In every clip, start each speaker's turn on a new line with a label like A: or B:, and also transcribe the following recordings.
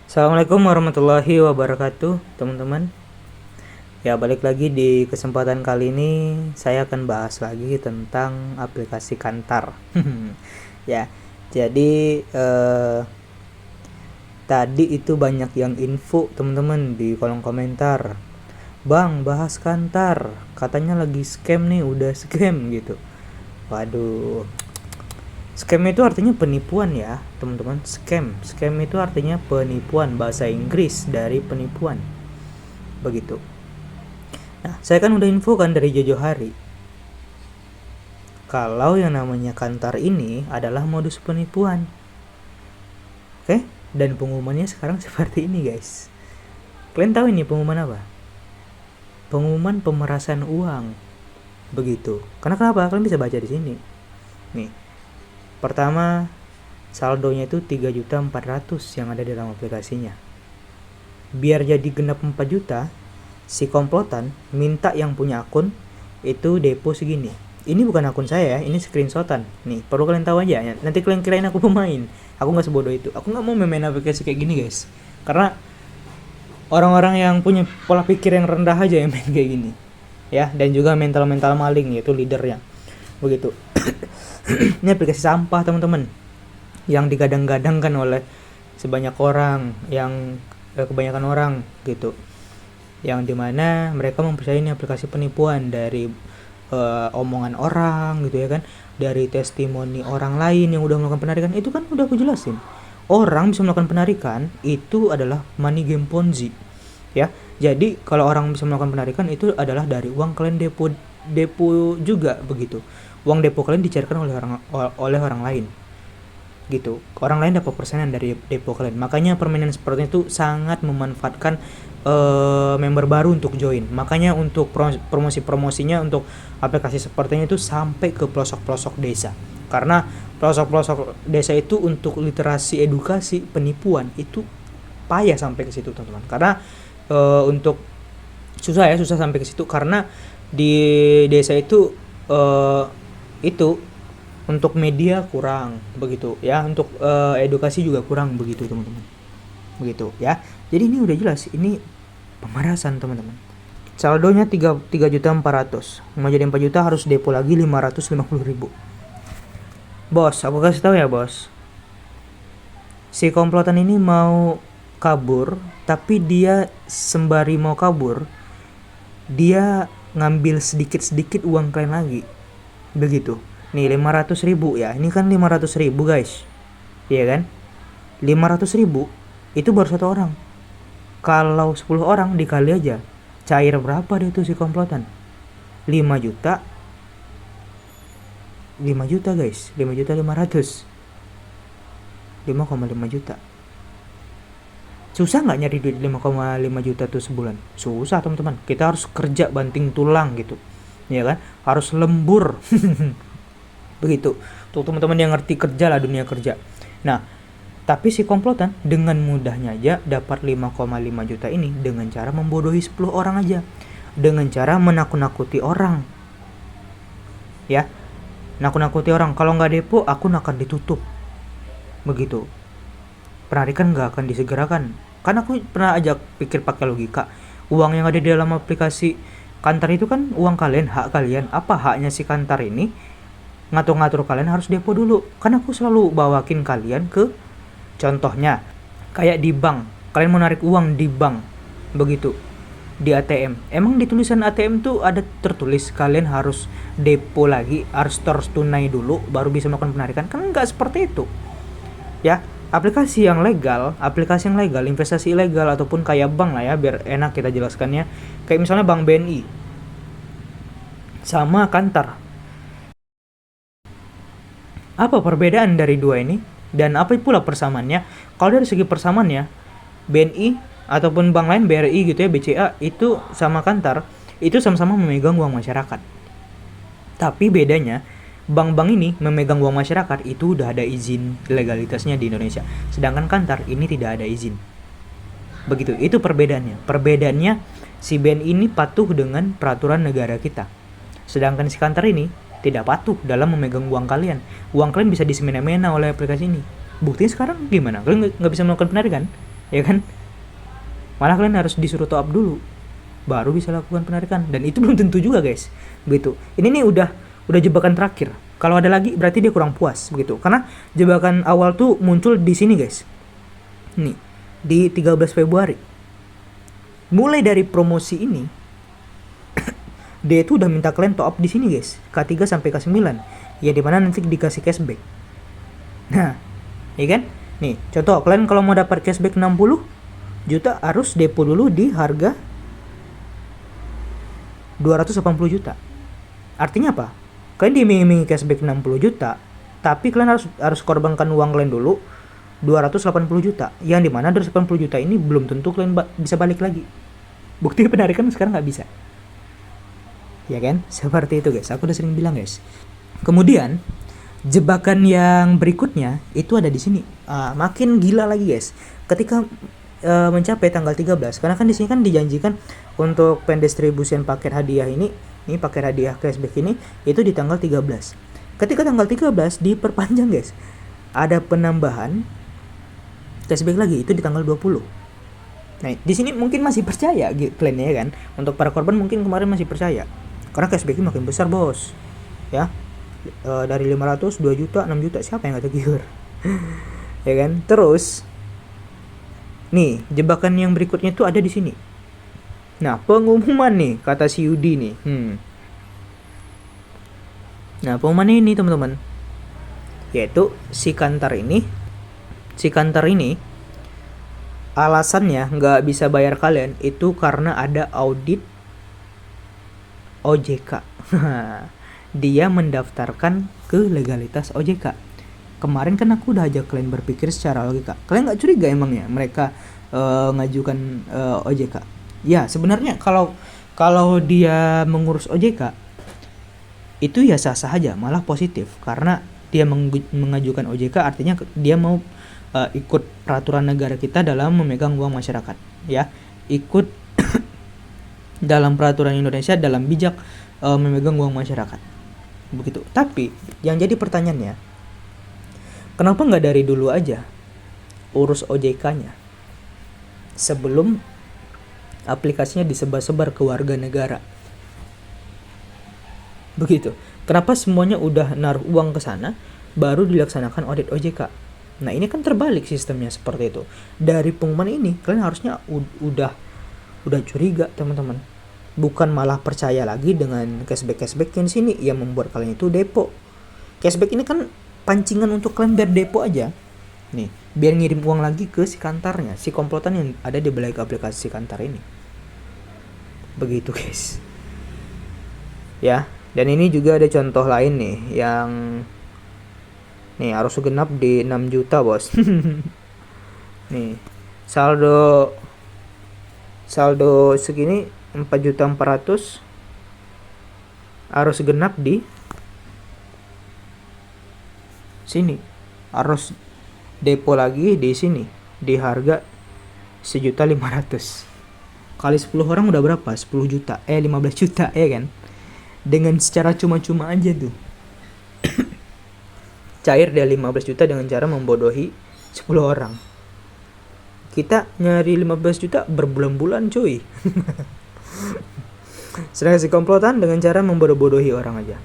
A: Assalamualaikum warahmatullahi wabarakatuh, teman-teman. Ya, balik lagi di kesempatan kali ini saya akan bahas lagi tentang aplikasi Kantar. Ya, jadi tadi itu banyak yang info teman-teman di kolom komentar. Bang, bahas Kantar. Katanya lagi scam nih, udah scam gitu. Waduh, scam itu artinya penipuan ya, teman-teman. Scam itu artinya penipuan, bahasa Inggris dari penipuan. Begitu. Nah, saya kan udah infokan dari Jojo Hari. Kalau yang namanya Kantar ini adalah modus penipuan. Oke? Dan pengumumannya sekarang seperti ini, guys. Kalian tahu ini pengumuman apa? Pengumuman pemerasan uang. Begitu. Karena kenapa? Kalian bisa baca di sini. Nih. Pertama, saldonya itu 3.400.000 yang ada di dalam aplikasinya. Biar jadi genap 4 juta, si komplotan minta yang punya akun itu depo segini. Ini bukan akun saya ya, ini screenshotan. Nih, perlu kalian tahu aja ya. Nanti kalian kirain aku pemain. Aku nggak sebodoh itu. Aku nggak mau main aplikasi kayak gini, guys. Karena orang-orang yang punya pola pikir yang rendah aja yang main kayak gini. Ya, dan juga mental-mental maling yaitu leadernya. Begitu. Ini aplikasi sampah, teman-teman. Yang digadang-gadangkan oleh sebanyak orang, yang kebanyakan orang gitu. Yang dimana mereka mempercayai ini aplikasi penipuan dari omongan orang gitu ya kan, dari testimoni orang lain yang udah melakukan penarikan. Itu kan udah aku jelasin, orang bisa melakukan penarikan itu adalah money game ponzi ya. Jadi kalau orang bisa melakukan penarikan itu adalah dari uang kalian depo juga begitu. Uang depo kalian dicairkan oleh orang lain gitu. Orang lain dapat persenan dari depo kalian. Makanya permainan seperti itu sangat memanfaatkan member baru untuk join. Makanya untuk promosi-promosinya untuk aplikasi sepertinya itu sampai ke pelosok-pelosok desa. Karena pelosok-pelosok desa itu untuk literasi edukasi penipuan itu payah sampai ke situ, teman-teman. Karena untuk susah sampai ke situ karena di desa itu itu untuk media kurang begitu ya, untuk edukasi juga kurang begitu, teman-teman. Begitu ya. Jadi ini udah jelas, ini pemerasan, teman-teman. Saldonya 3.400.000. Mau jadi 4 juta harus depo lagi 550.000. Bos, aku kasih tahu ya, bos. Si komplotan ini mau kabur, tapi dia sembari mau kabur, dia ngambil sedikit-sedikit uang kalian lagi. Begitu. Nih 500.000 ya. Ini kan 500.000, guys. Iya kan? 500.000 itu baru satu orang. Kalau 10 orang dikali aja, cair berapa deh itu si komplotan? 5 juta. 5 juta, guys. 5 juta 500. 5,5 juta. Susah nggak nyari duit 5,5 juta tuh sebulan? Susah, teman-teman. Kita harus kerja banting tulang gitu. Ya kan? Harus lembur. Begitu. Untuk teman-teman yang ngerti kerja lah, dunia kerja. Nah, tapi si komplotan dengan mudahnya aja dapat 5,5 juta ini dengan cara membodohi 10 orang aja. Dengan cara menakut-nakuti orang. Ya. Nakut-nakuti orang. Kalau nggak depo, akun akan ditutup. Begitu. Penarikan nggak akan disegerakan. Kan aku pernah ajak pikir pakai logika. Uang yang ada di dalam aplikasi Kantar itu kan uang kalian, hak kalian. Apa haknya si Kantar ini? Ngatur-ngatur kalian harus depo dulu. Kan aku selalu bawakin kalian ke contohnya, kayak di bank, kalian mau narik uang di bank, begitu, di ATM. Emang di tulisan ATM tuh ada tertulis kalian harus depo lagi, harus terus tunai dulu, baru bisa melakukan penarikan? Kan nggak seperti itu, ya. Aplikasi yang legal, investasi ilegal ataupun kayak bank lah ya, biar enak kita jelaskannya. Kayak misalnya Bank BNI, sama Kantar. Apa perbedaan dari dua ini? Dan apa pula persamaannya? Kalau dari segi persamaannya, BNI ataupun bank lain, BRI gitu ya, BCA, itu sama Kantar, itu sama-sama memegang uang masyarakat. Tapi bedanya, bank-bank ini memegang uang masyarakat itu udah ada izin legalitasnya di Indonesia. Sedangkan Kantar ini tidak ada izin. Begitu, itu perbedaannya. Perbedaannya, si BNI ini patuh dengan peraturan negara kita. Sedangkan si Kantar ini tidak patuh dalam memegang uang kalian. Uang kalian bisa disemena-mena oleh aplikasi ini. Buktinya sekarang gimana? Kalian nggak bisa melakukan penarikan? ya kan? Malah kalian harus disuruh top up dulu baru bisa lakukan penarikan, dan itu belum tentu juga guys, begitu. Ini nih udah jebakan terakhir. Kalau ada lagi berarti dia kurang puas, begitu. Karena jebakan awal tuh muncul di sini guys, nih di 13 Februari. Mulai dari promosi ini dia itu udah minta kalian top up di sini guys, K3 sampai K9, ya dimana nanti dikasih cashback. Nah, ya kan? Nih, contoh kalian kalau mau dapat cashback 60 juta harus depo dulu di harga 280 juta. Artinya apa? Kalian diiming-imingi cashback 60 juta, tapi kalian harus korbankan uang kalian dulu 280 juta. Yang dimana 280 juta ini belum tentu kalian bisa balik lagi. Bukti penarikan sekarang nggak bisa. Ya kan? Seperti itu guys. Aku udah sering bilang guys. Kemudian jebakan yang berikutnya itu ada di sini. Makin gila lagi guys. Ketika mencapai tanggal 13, karena kan di sini kan dijanjikan untuk pendistribusian paket hadiah ini paket hadiah cashback ini itu di tanggal 13. Ketika tanggal 13 diperpanjang guys. Ada penambahan cashback lagi itu di tanggal 20. Nah, di sini mungkin masih percaya plannya ya kan. Untuk para korban mungkin kemarin masih percaya. Karena cashbacknya makin besar bos. Ya. Dari 500, 2 juta, 6 juta, siapa yang gak tergiur? Ya kan? Terus nih, jebakan yang berikutnya tuh ada di sini. Nah, pengumuman nih, kata si Yudi nih. Nah, pengumuman ini teman-teman, yaitu si Kantar ini alasannya nggak bisa bayar kalian itu karena ada audit OJK. Dia mendaftarkan ke legalitas OJK. Kemarin kan aku udah ajak kalian berpikir secara logika. Kalian nggak curiga emangnya mereka ngajukan OJK? Ya sebenarnya kalau dia mengurus OJK itu ya sah-sah aja, malah positif, karena dia mengajukan OJK artinya dia mau ikut peraturan negara kita dalam memegang uang masyarakat, ya, ikut dalam peraturan Indonesia dalam bijak memegang uang masyarakat, begitu. Tapi yang jadi pertanyaannya, kenapa nggak dari dulu aja urus OJK-nya sebelum aplikasinya disebar-sebar ke warga negara? Begitu. Kenapa semuanya udah naruh uang ke sana baru dilaksanakan audit OJK? Nah, ini kan terbalik sistemnya seperti itu. Dari pengumuman ini kalian harusnya udah curiga, teman-teman. Bukan malah percaya lagi dengan cashback yang sini yang membuat kalian itu depo. Cashback ini kan pancingan untuk kalian biar depo aja. Nih, biar ngirim uang lagi ke si Kantarnya, si komplotan yang ada di balik aplikasi si Kantar ini. Begitu, guys. Ya. Dan ini juga ada contoh lain nih yang nih arus genap di 6 juta bos. Nih saldo segini 4.400.000, arus genap di sini, arus depo lagi di sini di harga 1.500.000. Kali 10 orang udah berapa? 10 juta 15 juta ya kan. Dengan secara cuma-cuma aja tuh cair dia 15 juta dengan cara membodohi 10 orang. Kita nyari 15 juta berbulan-bulan cuy. Sedangkan si komplotan dengan cara membodoh-bodohi orang aja.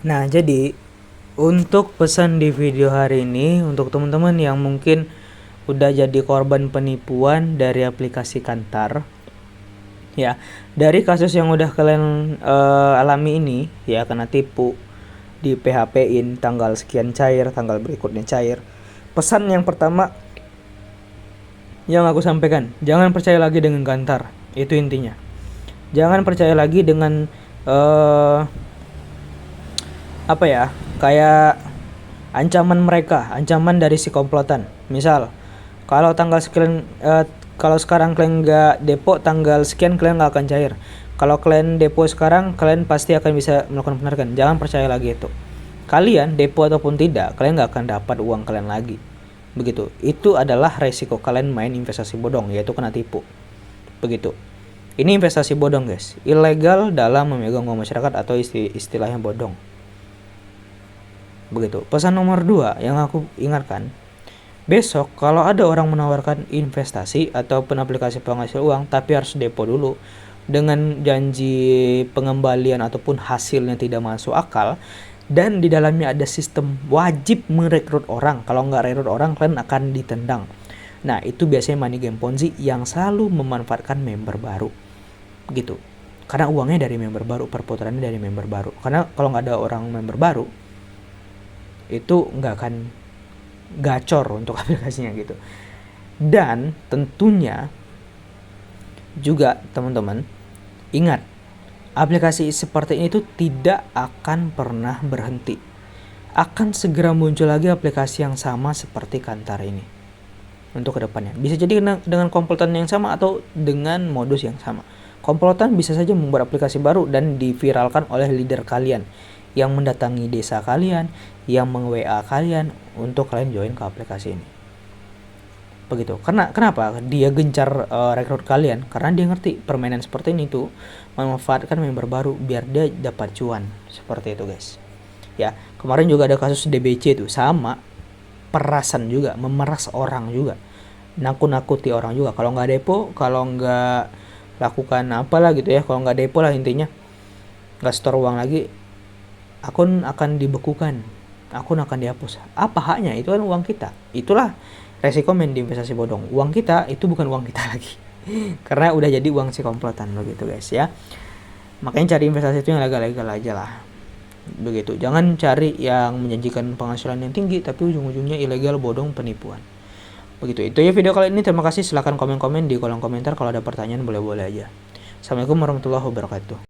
A: Nah, jadi untuk pesan di video hari ini untuk teman-teman yang mungkin udah jadi korban penipuan dari aplikasi Kantar, ya, dari kasus yang udah kalian alami ini, ya, kena tipu, di PHP-in, tanggal sekian cair, tanggal berikutnya cair. Pesan yang pertama yang aku sampaikan, jangan percaya lagi dengan Kantar, itu intinya. Jangan percaya lagi dengan kayak ancaman mereka, ancaman dari si komplotan. Misal, kalau tanggal sekian kalau sekarang kalian nggak depo, tanggal sekian kalian nggak akan cair. Kalau kalian depo sekarang, kalian pasti akan bisa melakukan penarikan. Jangan percaya lagi itu. Kalian depo ataupun tidak, kalian nggak akan dapat uang kalian lagi. Begitu. Itu adalah resiko kalian main investasi bodong, yaitu kena tipu. Begitu. Ini investasi bodong guys. Ilegal dalam memegang uang masyarakat atau istilahnya bodong. Begitu. Pesan nomor 2 yang aku ingatkan, Besok kalau ada orang menawarkan investasi ataupun aplikasi penghasil uang tapi harus depo dulu dengan janji pengembalian ataupun hasilnya tidak masuk akal, dan di dalamnya ada sistem wajib merekrut orang, kalau nggak rekrut orang kalian akan ditendang. Nah, itu biasanya money game Ponzi yang selalu memanfaatkan member baru gitu, karena uangnya dari member baru, perputarannya dari member baru. Karena kalau nggak ada orang member baru, itu nggak akan gacor untuk aplikasinya gitu. Dan tentunya juga teman-teman ingat, aplikasi seperti ini tuh tidak akan pernah berhenti. Akan segera muncul lagi aplikasi yang sama seperti Kantar ini untuk kedepannya. Bisa jadi dengan komplotan yang sama atau dengan modus yang sama. Komplotan bisa saja membuat aplikasi baru dan diviralkan oleh leader kalian yang mendatangi desa kalian, yang meng-WA kalian untuk kalian join ke aplikasi ini. Begitu. Kenapa dia gencar rekrut kalian? Karena dia ngerti permainan seperti ini tuh memanfaatkan member baru biar dia dapat cuan. Seperti itu, guys. Ya, kemarin juga ada kasus DBC tuh, sama perasan juga, memeras orang juga, nakut-nakuti orang juga. Kalau nggak depo, kalau nggak lakukan apalah gitu ya, kalau nggak depo lah intinya, nggak store uang lagi, akun akan dibekukan, akun akan dihapus. Apa haknya? Itu kan uang kita. Itulah resiko main di investasi bodong. Uang kita itu bukan uang kita lagi karena udah jadi uang si komplotan, begitu guys ya. Makanya cari investasi itu yang legal-legal aja lah, begitu. Jangan cari yang menjanjikan penghasilan yang tinggi tapi ujung-ujungnya ilegal, bodong, penipuan. Begitu. Itu ya video kali ini. Terima kasih. Silahkan komen-komen di kolom komentar. Kalau ada pertanyaan boleh-boleh aja. Assalamualaikum warahmatullahi wabarakatuh.